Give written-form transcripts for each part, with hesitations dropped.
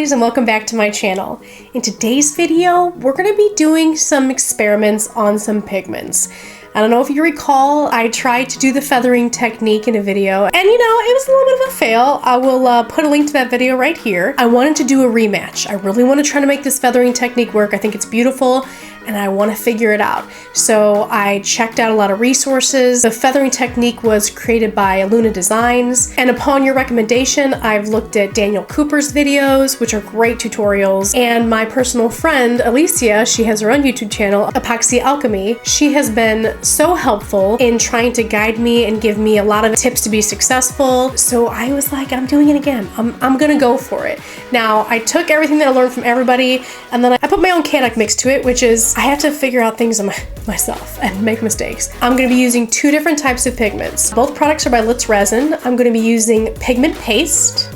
buddies, and welcome back to my channel. In today's video, we're going to be doing some experiments on some pigments. I don't know if you recall, I tried to do the feathering technique in a video, and you know, it was a little bit of a fail. I will put a link to that video right here. I wanted to do a rematch. I really want to try to make this feathering technique work. I think it's beautiful, and I want to figure it out. So I checked out a lot of resources. The feathering technique was created by Luna Designs, and upon your recommendation, I've looked at Daniel Cooper's videos, which are great tutorials, and my personal friend, Alicia, she has her own YouTube channel, Opaque Alchemy. She has been so helpful in trying to guide me and give me a lot of tips to be successful. So I was like, I'm doing it again. I'm gonna go for it. Now, I took everything that I learned from everybody, and then I put my own chaotic mix to it, which is I have to figure out things myself and make mistakes. I'm going to be using two different types of pigments. Both products are by Resin. I'm going to be using pigment paste.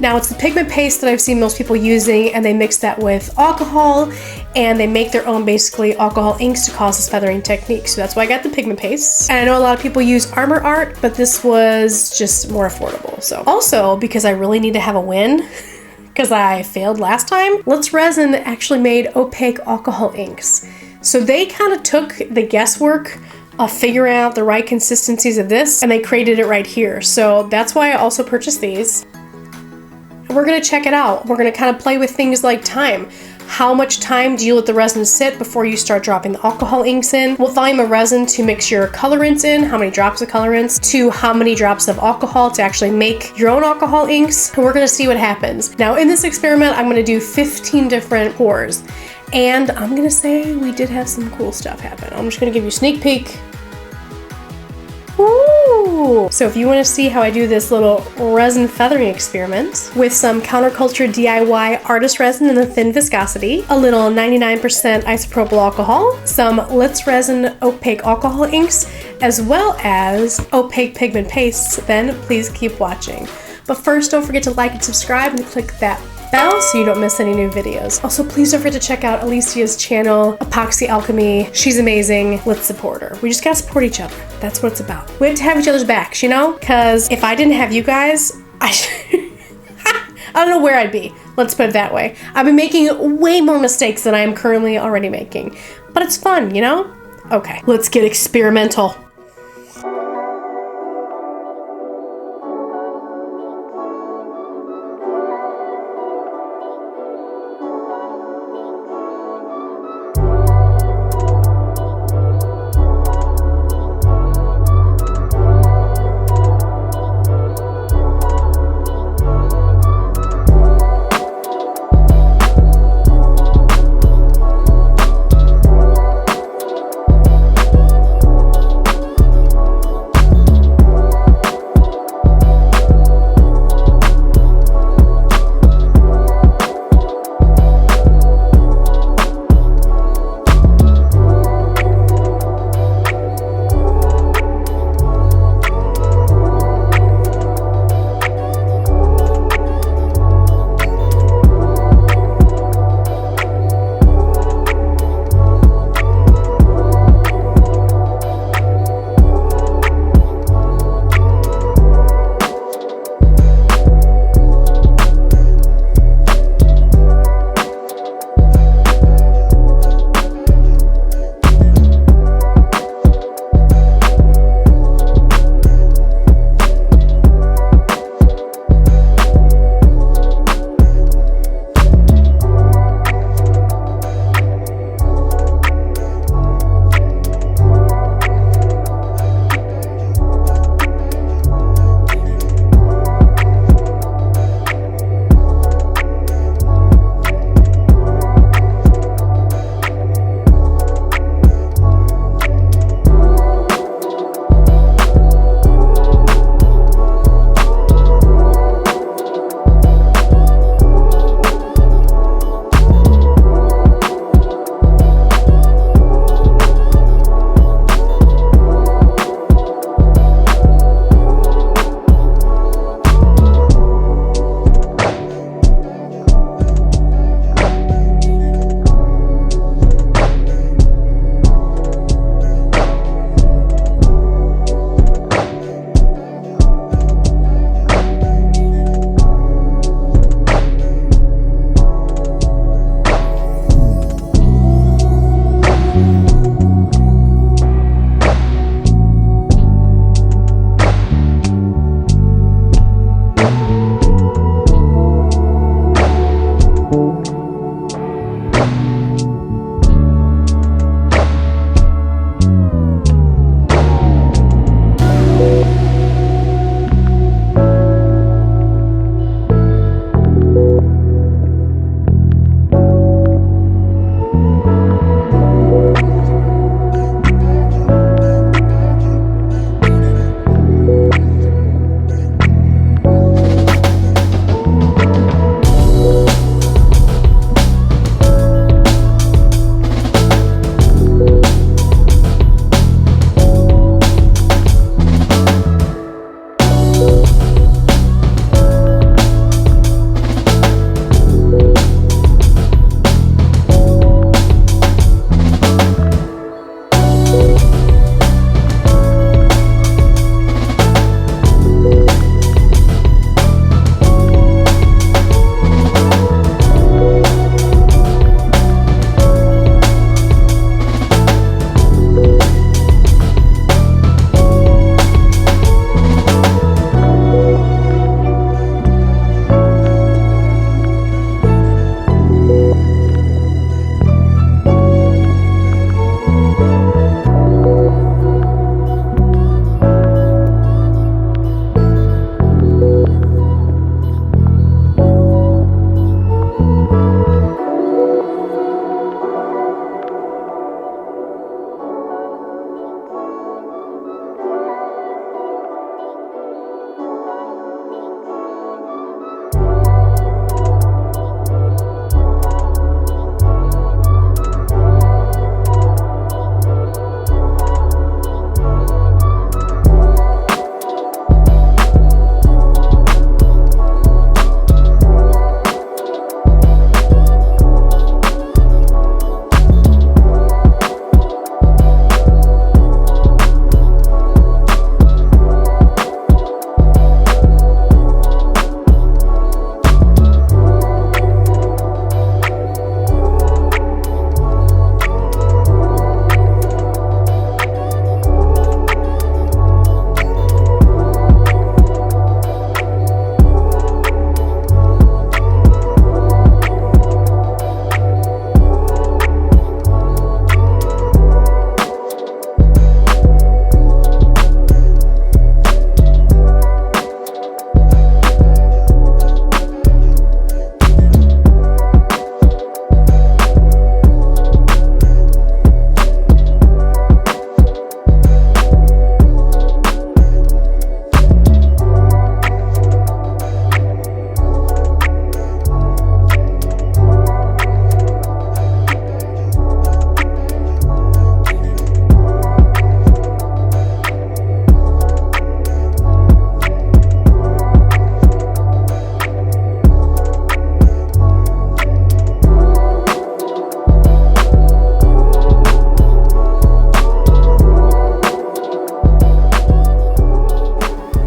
Now, it's the pigment paste that I've seen most people using, and they mix that with alcohol, and they make their own basically alcohol inks to cause this feathering technique. So that's why I got the pigment paste. And I know a lot of people use Armor Art, but this was just more affordable. So also, because I really need to have a win, because I failed last time, Resin actually made opaque alcohol inks. So they kind of took the guesswork of figuring out the right consistencies of this, and they created it right here. So that's why I also purchased these. And we're gonna check it out. We're gonna kind of play with things like time. How much time do you let the resin sit before you start dropping the alcohol inks in? What volume of resin to mix your colorants in? How many drops of colorants? To how many drops of alcohol to actually make your own alcohol inks? And we're gonna see what happens. Now in this experiment, I'm gonna do 15 different pours. And I'm gonna say we did have some cool stuff happen. I'm just gonna give you a sneak peek. Ooh. So if you want to see how I do this little resin feathering experiment with some counterculture DIY artist resin in a thin viscosity, a little 99% isopropyl alcohol, some Resin opaque alcohol inks, as well as opaque pigment pastes, then please keep watching. But first, don't forget to like and subscribe and click that bell so you don't miss any new videos. Also, please don't forget to check out Alicia's channel, Opaque Alchemy. She's amazing. Let's support her. We just gotta support each other. That's what it's about. We have to have each other's backs, you know? Because if I didn't have you guys, I don't know where I'd be. Let's put it that way. I've been making way more mistakes than I am currently already making. But it's fun, you know? Okay, let's get experimental.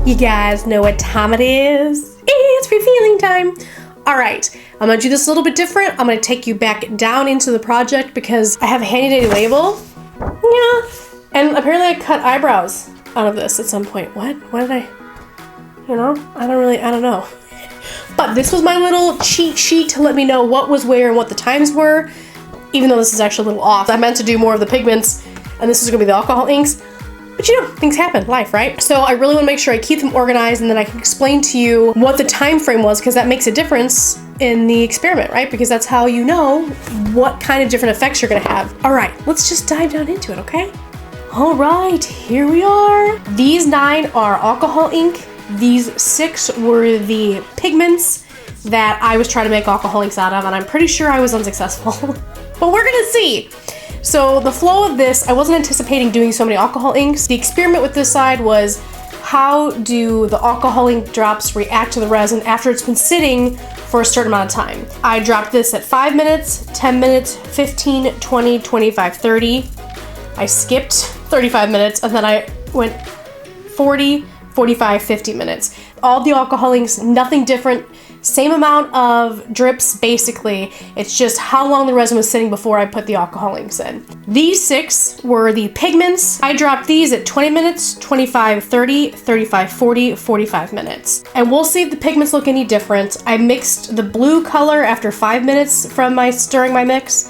You guys know what time it is? It's revealing time. All right, I'm gonna do this a little bit different. I'm gonna take you back down into the project because I have a handy dandy label. Yeah, and apparently I cut eyebrows out of this at some point. What did I, I don't know. But this was my little cheat sheet to let me know what was where and what the times were, even though this is actually a little off. I meant to do more of the pigments, and this is gonna be the alcohol inks. But you know, things happen, life, right? So I really wanna make sure I keep them organized and then I can explain to you what the time frame was, because that makes a difference in the experiment, right? Because that's how you know what kind of different effects you're gonna have. All right, let's just dive down into it, okay? All right, here we are. These 9 are alcohol ink. These 6 were the pigments that I was trying to make alcohol inks out of, and I'm pretty sure I was unsuccessful. But we're gonna see. So the flow of this, I wasn't anticipating doing so many alcohol inks. The experiment with this side was, how do the alcohol ink drops react to the resin after it's been sitting for a certain amount of time? I dropped this at 5 minutes, 10 minutes, 15, 20, 25, 30. I skipped 35 minutes and then I went 40, 45, 50 minutes. All the alcohol inks, nothing different. Same amount of drips, basically. It's just how long the resin was sitting before I put the alcohol inks in. These 6 were the pigments. I dropped these at 20 minutes, 25, 30, 35, 40, 45 minutes. And we'll see if the pigments look any different. I mixed the blue color after 5 minutes from my stirring my mix.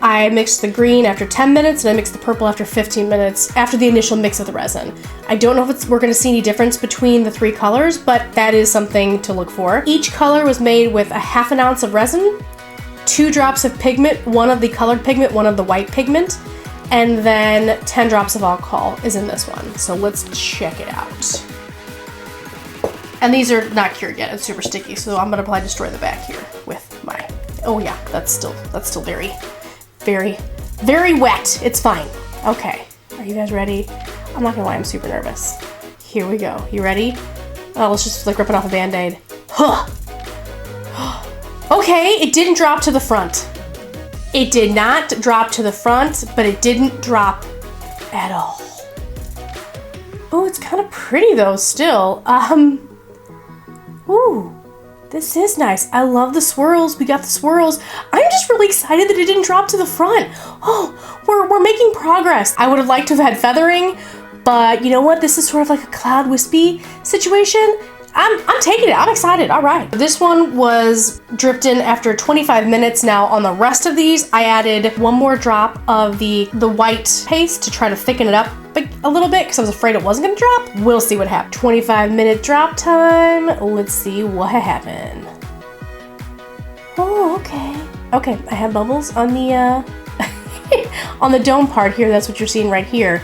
I mixed the green after 10 minutes, and I mixed the purple after 15 minutes after the initial mix of the resin. I don't know if we're gonna see any difference between the 3 colors, but that is something to look for. Each color was made with a ½ ounce of resin, 2 drops of pigment, 1 of the colored pigment, 1 of the white pigment, and then 10 drops of alcohol is in this one. So let's check it out. And these are not cured yet, it's super sticky, so I'm gonna probably destroy the back here with my, oh yeah, that's still very wet. It's fine. Okay, are you guys ready? I'm not gonna lie, I'm super nervous. Here we go. You ready? Oh, let's just like rip it off a Band-Aid. Huh. Okay, it didn't drop to the front. It did not drop to the front, but it didn't drop at all. Oh, it's kind of pretty though still. Ooh. This is nice. I love the swirls. We got the swirls. I'm just really excited that it didn't drop to the front. Oh, we're making progress. I would have liked to have had feathering, but you know what? This is sort of like a cloud wispy situation. I'm taking it. I'm excited. All right. This one was dripped in after 25 minutes. Now on the rest of these, I added 1 more drop of the white paste to try to thicken it up a little bit because I was afraid it wasn't going to drop. We'll see what happened. 25-minute drop time. Let's see what happened. Oh, okay. Okay, I have bubbles on the on the dome part here. That's what you're seeing right here.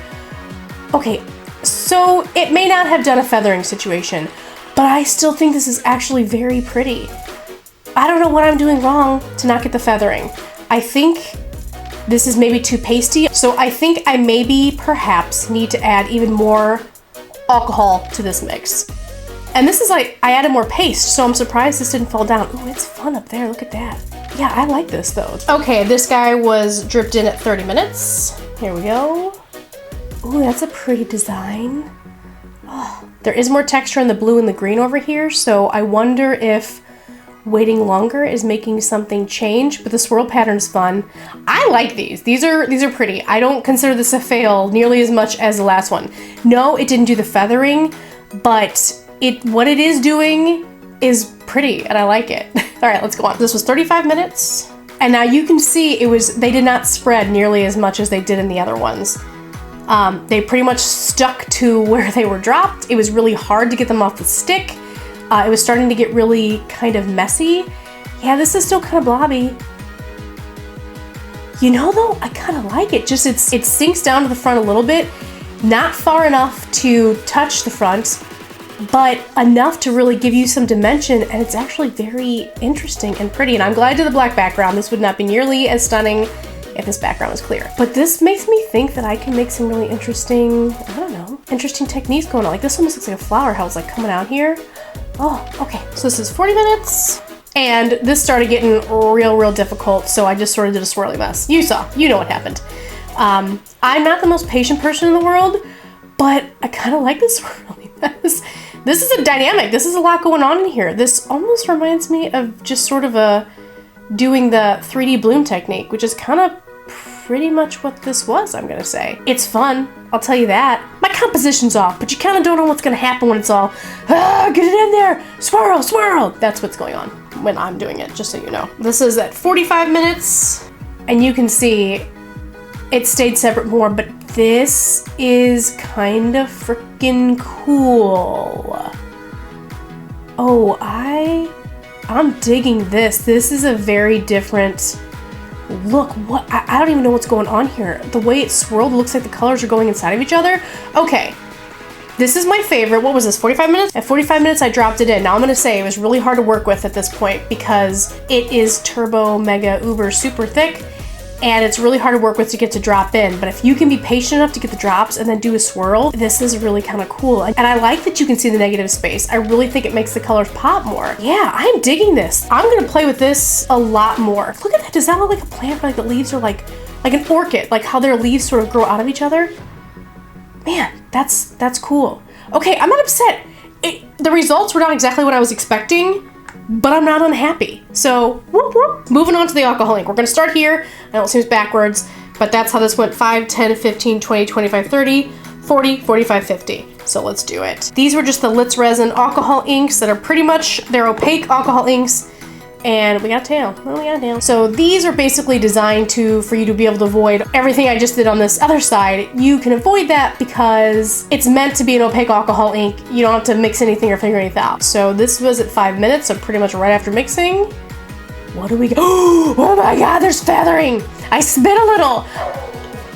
Okay, so it may not have done a feathering situation, but I still think this is actually very pretty. I don't know what I'm doing wrong to not get the feathering. I think this is maybe too pasty, so I think I maybe perhaps need to add even more alcohol to this mix. And this is like, I added more paste, so I'm surprised this didn't fall down. Ooh, it's fun up there, look at that. Yeah, I like this though. Okay, this guy was dripped in at 30 minutes. Here we go. Ooh, that's a pretty design. Oh, there is more texture in the blue and the green over here, so I wonder if waiting longer is making something change, but the swirl pattern's fun. I like these. These are pretty. I don't consider this a fail nearly as much as the last one. No, it didn't do the feathering, but what it is doing is pretty, and I like it. All right, let's go on. This was 35 minutes, and now you can see they did not spread nearly as much as they did in the other ones. They pretty much stuck to where they were dropped. It was really hard to get them off the stick. It was starting to get really kind of messy. Yeah, this is still kind of blobby. You know though, I kind of like it. Just it sinks down to the front a little bit. Not far enough to touch the front, but enough to really give you some dimension, and it's actually very interesting and pretty. And I'm glad I did the black background. This would not be nearly as stunning if this background was clear. But this makes me think that I can make some really interesting, I don't know, interesting techniques going on. Like this almost looks like a flower, how it's like coming out here. Oh, okay, so this is 40 minutes, and this started getting real difficult, so I just sort of did a swirly mess. You know what happened. I'm not the most patient person in the world, but I kind of like this swirly mess. This is a dynamic. This is a lot going on in here. This almost reminds me of just sort of doing the 3D bloom technique, which is kind of pretty much what this was, I'm gonna say. It's fun, I'll tell you that. My composition's off, but you kind of don't know what's gonna happen when it's all, get it in there, swirl, swirl. That's what's going on when I'm doing it, just so you know. This is at 45 minutes, and you can see it stayed separate more, but this is kind of freaking cool. Oh, I'm digging this. This is a very different look. What? I don't even know what's going on here. The way it's swirled looks like the colors are going inside of each other. Okay, this is my favorite. What was this, 45 minutes? At 45 minutes, I dropped it in. Now I'm gonna say it was really hard to work with at this point because it is turbo, mega, uber, super thick, and it's really hard to work with to get to drop in. But if you can be patient enough to get the drops and then do a swirl, this is really kind of cool. And I like that you can see the negative space. I really think it makes the colors pop more. Yeah, I'm digging this. I'm gonna play with this a lot more. Look at that, does that look like a plant where like the leaves are like an orchid, like how their leaves sort of grow out of each other? Man, that's cool. Okay, I'm not upset. The results were not exactly what I was expecting, but I'm not unhappy. So, whoop, whoop. Moving on to the alcohol ink. We're gonna start here. I know it seems backwards, but that's how this went: 5, 10, 15, 20, 25, 30, 40, 45, 50. So let's do it. These were just the Litz Resin alcohol inks that are pretty much, they're opaque alcohol inks. And we got a tail. Well, we got a tail. So these are basically designed for you to be able to avoid everything I just did on this other side. You can avoid that because it's meant to be an opaque alcohol ink. You don't have to mix anything or figure anything out. So this was at 5 minutes, so pretty much right after mixing. What do we get? Oh my God, there's feathering. I spit a little.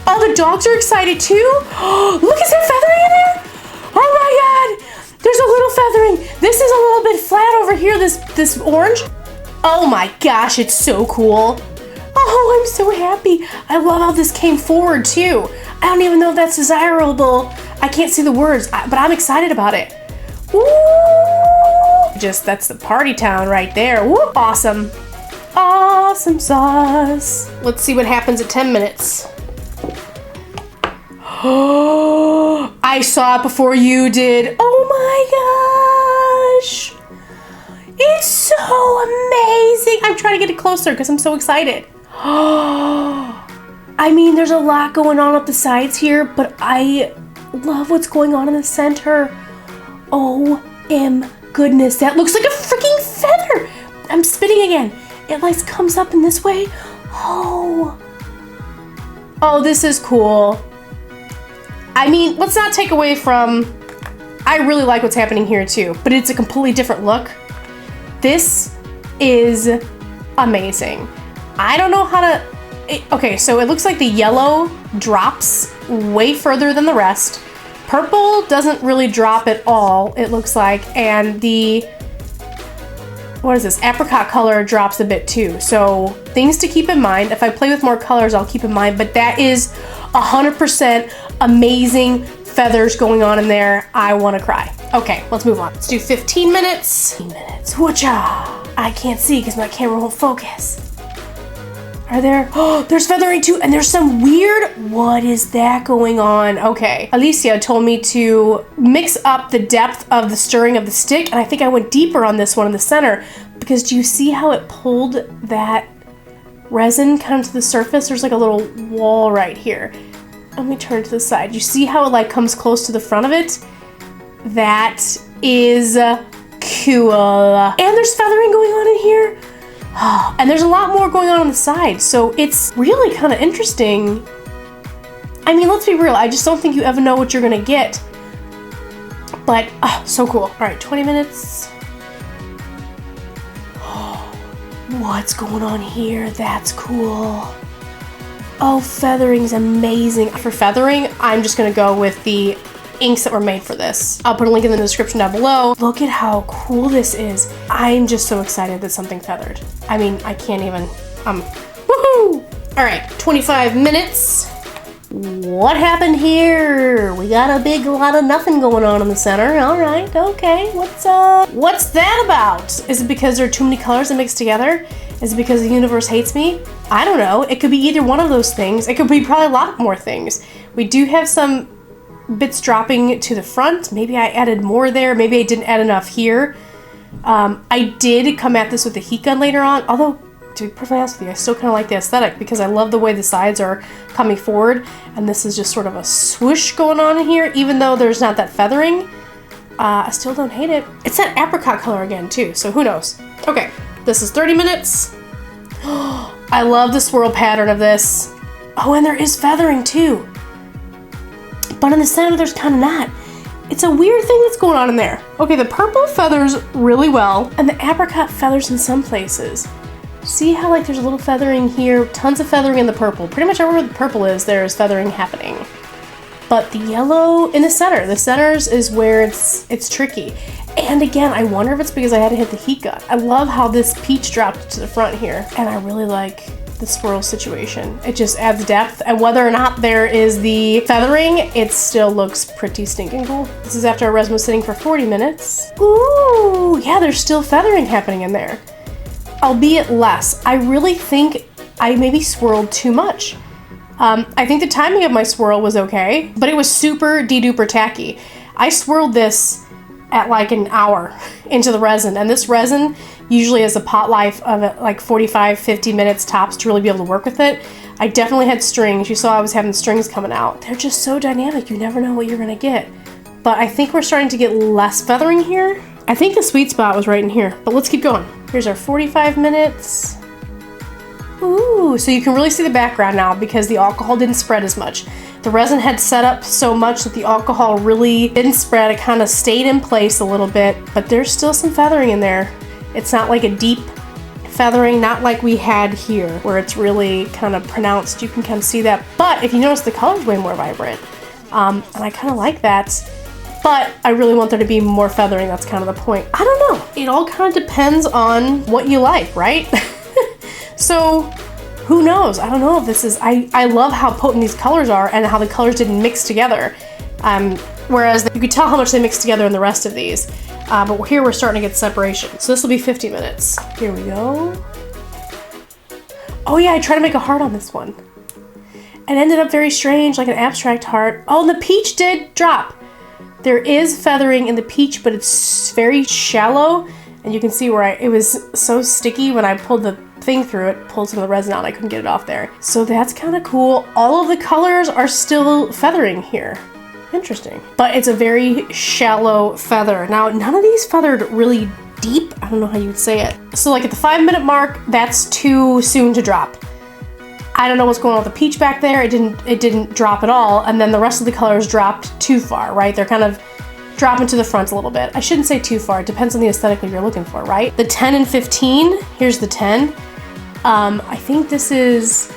Oh, the dogs are excited too. Look, is there feathering in there? Oh my God, there's a little feathering. This is a little bit flat over here, this orange. Oh my gosh, it's so cool. Oh, I'm so happy. I love how this came forward too. I don't even know if that's desirable. I can't see the words, but I'm excited about it. Woo! That's the party town right there. Woo! Awesome. Awesome sauce. Let's see what happens at 10 minutes. Oh, I saw it before you did. Oh my gosh. It's so amazing. I'm trying to get it closer because I'm so excited. I mean, there's a lot going on up the sides here, but I love what's going on in the center. Oh, goodness, that looks like a freaking feather. I'm spitting again. It like comes up in this way. Oh, this is cool. I mean, let's not take away from, I really like what's happening here too, but it's a completely different look. This is amazing. I don't know how to, okay, so it looks like the yellow drops way further than the rest. Purple doesn't really drop at all, it looks like, and the, what is this, apricot color drops a bit too. So things to keep in mind. If I play with more colors, I'll keep in mind, but that is 100% amazing feathers going on in there. I want to cry. Okay, let's move on. Let's do 15 minutes. 15 minutes. Whatcha? I can't see because my camera won't focus. Are there? Oh, there's feathering too, and there's some weird, what is that going on? Okay, Alicia told me to mix up the depth of the stirring of the stick, and I think I went deeper on this one in the center, because do you see how it pulled that resin kind of to the surface? There's like a little wall right here. Let me turn to the side. You see how it like comes close to the front of it? That is cool. And there's feathering going on in here. And there's a lot more going on the side, so it's really kind of interesting. I mean, let's be real, I just don't think you ever know what you're gonna get. But, so cool. All right, 20 minutes. What's going on here? That's cool. Oh, feathering's amazing. For feathering, I'm just gonna go with the inks that were made for this. I'll put a link in the description down below. Look at how cool this is. I'm just so excited that something feathered. I mean, I can't even, woohoo! All right, 25 minutes. What happened here? We got a big lot of nothing going on in the center. All right, okay, what's that about? Is it because there are too many colors that mix together? Is it because the universe hates me? I don't know. It could be either one of those things. It could be probably a lot more things. We do have some bits dropping to the front. Maybe I added more there. Maybe I didn't add enough here. I did come at this with a heat gun later on, although to be perfectly honest with you, I still kind of like the aesthetic because I love the way the sides are coming forward, and this is just sort of a swoosh going on in here, even though there's not that feathering. I still don't hate it. It's that apricot color again too, so who knows. Okay, this is 30 minutes. I love the swirl pattern of this. Oh, and there is feathering too. But in the center, there's kind of not. It's a weird thing that's going on in there. Okay, the purple feathers really well, and the apricot feathers in some places. See how like there's a little feathering here, tons of feathering in the purple. Pretty much everywhere the purple is, there's feathering happening. But the yellow in the centers is where it's tricky. And again, I wonder if it's because I had to hit the heat gun. I love how this peach dropped to the front here, and I really like the swirl situation. It just adds depth, and whether or not there is the feathering, it still looks pretty stinking cool. This is after our resin was sitting for 40 minutes. Ooh, yeah, there's still feathering happening in there. Albeit less. I really think I maybe swirled too much. I think the timing of my swirl was okay, but it was super de-duper tacky. I swirled this at like an hour into the resin, and this resin usually has a pot life of like 45-50 minutes tops to really be able to work with it. I definitely had strings. You saw I was having strings coming out. They're just so dynamic, you never know what you're gonna get. But I think we're starting to get less feathering here. I think the sweet spot was right in here, but let's keep going. Here's our 45 minutes. Ooh, so you can really see the background now because the alcohol didn't spread as much. The resin had set up so much that the alcohol really didn't spread. It kind of stayed in place a little bit, but there's still some feathering in there. It's not like a deep feathering, not like we had here, where it's really kind of pronounced. You can kind of see that. But if you notice, the color's way more vibrant. And I kind of like that. But I really want there to be more feathering. That's kind of the point. I don't know. It all kind of depends on what you like, right? So who knows? I don't know if this is, I love how potent these colors are and how the colors didn't mix together. Whereas you could tell how much they mixed together in the rest of these. But here we're starting to get separation. So this will be 50 minutes. Here we go. Oh yeah, I tried to make a heart on this one. It ended up very strange, like an abstract heart. Oh, and the peach did drop. There is feathering in the peach, but it's very shallow. And you can see where it was so sticky when I pulled the thing through it, pulled some of the resin out, and I couldn't get it off there. So that's kind of cool. All of the colors are still feathering here. Interesting. But it's a very shallow feather. Now, none of these feathered really deep. I don't know how you would say it. So like at the 5-minute mark, that's too soon to drop. I don't know what's going on with the peach back there. It didn't drop at all. And then the rest of the colors dropped too far, right? They're kind of dropping to the front a little bit. I shouldn't say too far. It depends on the aesthetic that you're looking for, right? The 10 and 15, here's the 10. I think this is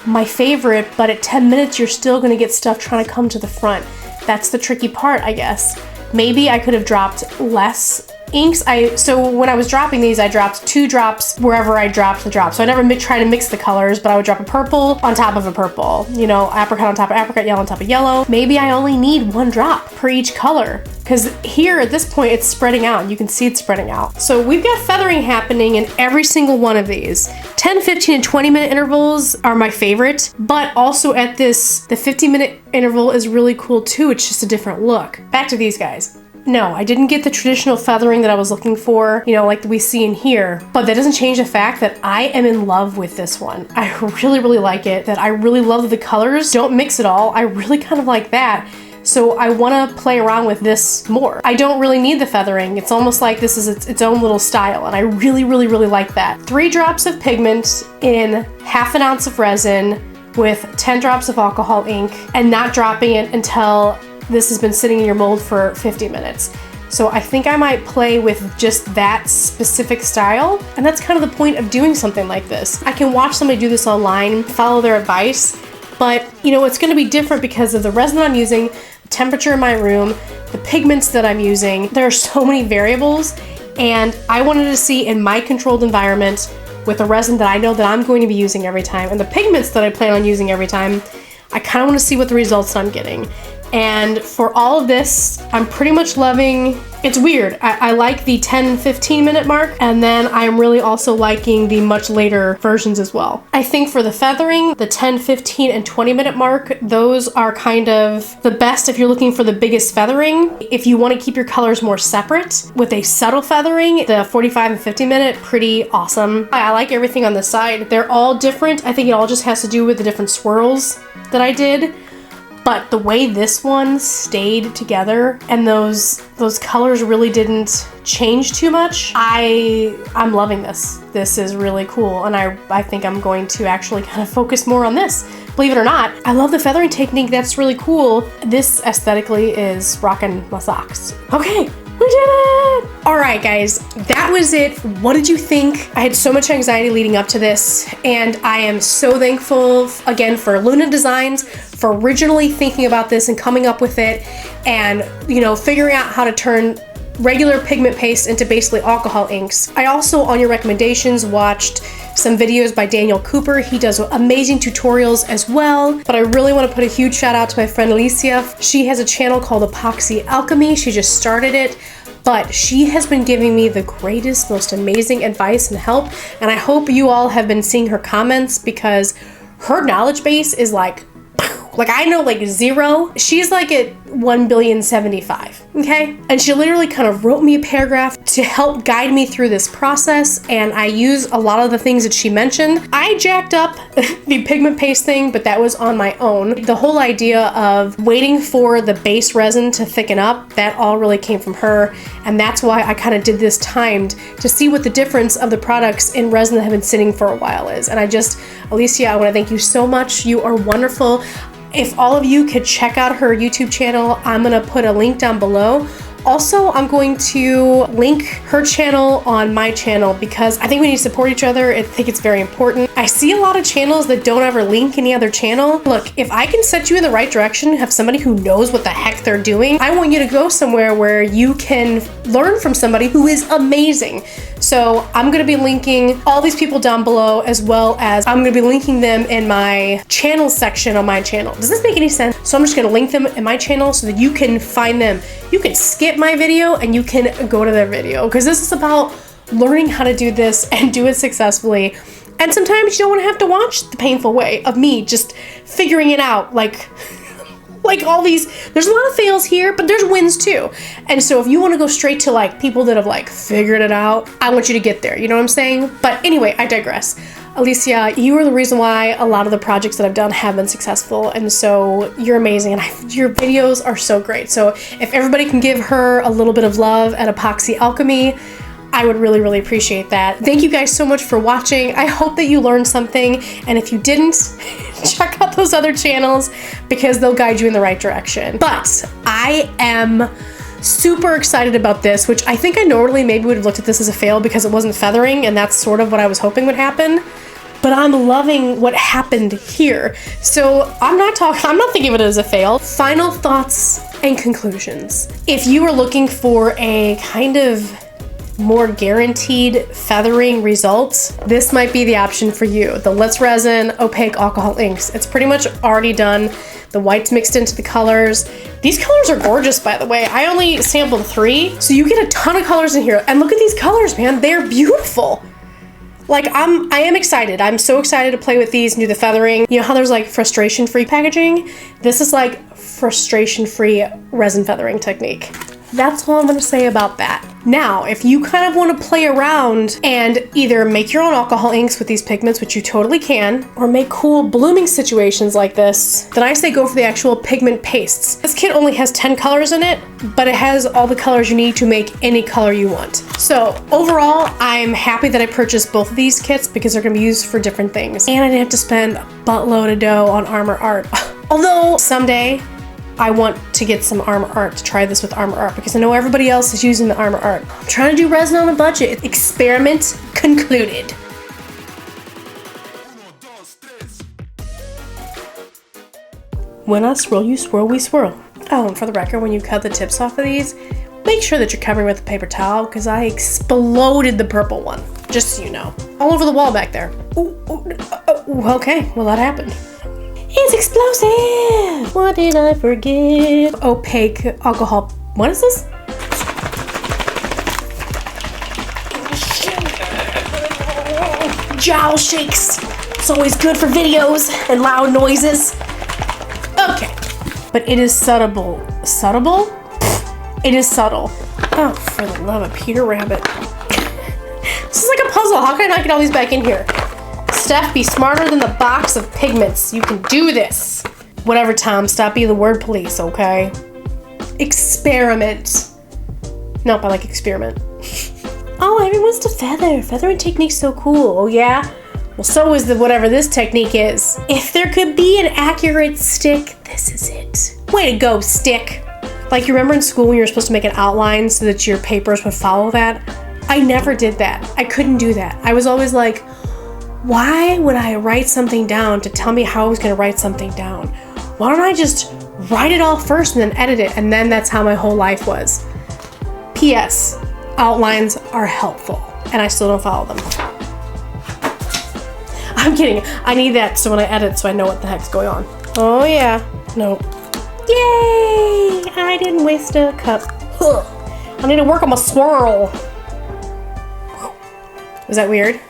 my favorite, but at 10 minutes, you're still gonna get stuff trying to come to the front. That's the tricky part, I guess. Maybe I could have dropped less inks. So when I was dropping these, I dropped 2 drops wherever I dropped the drop. So I never try to mix the colors, but I would drop a purple on top of a purple. You know, apricot on top of apricot, yellow on top of yellow. Maybe I only need 1 drop per each color. Because here at this point, it's spreading out. You can see it's spreading out. So we've got feathering happening in every single one of these. 10, 15, and 20-minute intervals are my favorite, but also at this, the 50-minute interval is really cool too. It's just a different look. Back to these guys. No, I didn't get the traditional feathering that I was looking for, you know, like we see in here, but that doesn't change the fact that I am in love with this one. I really, really like it, that I really love that the colors don't mix at all. I really kind of like that. So I want to play around with this more. I don't really need the feathering. It's almost like this is its own little style, and I really, really, really like that. 3 drops of pigment in ½ an ounce of resin with 10 drops of alcohol ink, and not dropping it until this has been sitting in your mold for 50 minutes. So I think I might play with just that specific style, and that's kind of the point of doing something like this. I can watch somebody do this online, follow their advice, but you know, it's gonna be different because of the resin I'm using, the temperature in my room, the pigments that I'm using. There are so many variables, and I wanted to see in my controlled environment with the resin that I know that I'm going to be using every time, and the pigments that I plan on using every time, I kind of want to see what the results I'm getting. And for all of this, I'm pretty much loving, it's weird. I like the 10-15 minute mark, and then I'm really also liking the much later versions as well. I think for the feathering, the 10, 15, and 20 minute mark, those are kind of the best if you're looking for the biggest feathering. If you want to keep your colors more separate with a subtle feathering, the 45 and 50 minute, pretty awesome. I like everything on the side. They're all different. I think it all just has to do with the different swirls that I did. But the way this one stayed together and those colors really didn't change too much, I'm loving this. This is really cool, and I think I'm going to actually kind of focus more on this. Believe it or not, I love the feathering technique. That's really cool. This aesthetically is rocking my socks. Okay. We did it! All right, guys, that was it. What did you think? I had so much anxiety leading up to this, and I am so thankful, again, for Luna Designs, for originally thinking about this and coming up with it, and, you know, figuring out how to turn regular pigment paste into basically alcohol inks. I also, on your recommendations, watched some videos by Daniel Cooper. He does amazing tutorials as well, but I really want to put a huge shout out to my friend Alicia. She has a channel called Epoxy Alchemy. She just started it, but she has been giving me the greatest, most amazing advice and help, and I hope you all have been seeing her comments because her knowledge base is like I know like 0. She's like at 1,000,000,075, okay? And she literally kind of wrote me a paragraph to help guide me through this process, and I use a lot of the things that she mentioned. I jacked up the pigment paste thing, but that was on my own. The whole idea of waiting for the base resin to thicken up, that all really came from her, and that's why I kind of did this timed to see what the difference of the products in resin that have been sitting for a while is. And Alicia, I want to thank you so much. You are wonderful. If all of you could check out her YouTube channel, I'm gonna put a link down below. Also, I'm going to link her channel on my channel because I think we need to support each other. I think it's very important. I see a lot of channels that don't ever link any other channel. Look, if I can set you in the right direction, have somebody who knows what the heck they're doing, I want you to go somewhere where you can learn from somebody who is amazing. So I'm gonna be linking all these people down below, as well as I'm gonna be linking them in my channel section on my channel. Does this make any sense? So I'm just gonna link them in my channel so that you can find them. You can skip my video and you can go to their video, because this is about learning how to do this and do it successfully. And sometimes you don't want to have to watch the painful way of me just figuring it out, like all these, there's a lot of fails here, but there's wins too. And so if you want to go straight to like people that have like figured it out, I want you to get there, you know what I'm saying? But anyway, I digress. Alicia, you are the reason why a lot of the projects that I've done have been successful, and so you're amazing, and your videos are so great. So if everybody can give her a little bit of love at Epoxy Alchemy, I would really, really appreciate that. Thank you guys so much for watching. I hope that you learned something, and if you didn't, check out those other channels because they'll guide you in the right direction. But I am super excited about this, which I think I normally maybe would have looked at this as a fail because it wasn't feathering, and that's sort of what I was hoping would happen. But I'm loving what happened here. So I'm not thinking of it as a fail. Final thoughts and conclusions. If you are looking for a kind of more guaranteed feathering results, this might be the option for you. The Let's Resin Opaque Alcohol Inks. It's pretty much already done. The white's mixed into the colors. These colors are gorgeous, by the way. I only sampled 3, so you get a ton of colors in here. And look at these colors, man. They're beautiful. Like, I am excited. I'm so excited to play with these and do the feathering. You know how there's like frustration-free packaging? This is like frustration-free resin feathering technique. That's all I'm gonna say about that. Now, if you kind of want to play around and either make your own alcohol inks with these pigments, which you totally can, or make cool blooming situations like this, then I say go for the actual pigment pastes. This kit only has 10 colors in it, but it has all the colors you need to make any color you want. So overall, I'm happy that I purchased both of these kits because they're gonna be used for different things. And I didn't have to spend a buttload of dough on armor art. Although someday, I want to get some armor art, to try this with armor art, because I know everybody else is using the armor art. I'm trying to do resin on a budget. Experiment concluded. When I swirl, you swirl, we swirl. Oh, and for the record, when you cut the tips off of these, make sure that you're covering with a paper towel, because I exploded the purple one, just so you know. All over the wall back there. Ooh, okay, well that happened. It's explosive! What did I forget? Opaque alcohol. What is this? Jowl shakes. It's always good for videos and loud noises. Okay. But it is subtle. Subtle? It is subtle. Oh, for the love of Peter Rabbit. This is like a puzzle. How can I not get all these back in here? Steph, be smarter than the box of pigments. You can do this. Whatever, Tom. Stop being the word police, okay? Experiment. Nope, I like experiment. Oh, everyone's to feather. Feathering technique's so cool. Oh, yeah? Well, so is the whatever this technique is. If there could be an accurate stick, this is it. Way to go, stick. Like, you remember in school when you were supposed to make an outline so that your papers would follow that? I never did that. I couldn't do that. I was always like, why would I write something down to tell me how I was gonna write something down? Why don't I just write it all first and then edit it? And then that's how my whole life was. P.S. Outlines are helpful, and I still don't follow them. I'm kidding. I need that so when I edit so I know what the heck's going on. Oh yeah. No. Yay! I didn't waste a cup. Ugh. I need to work on my swirl. Was that weird?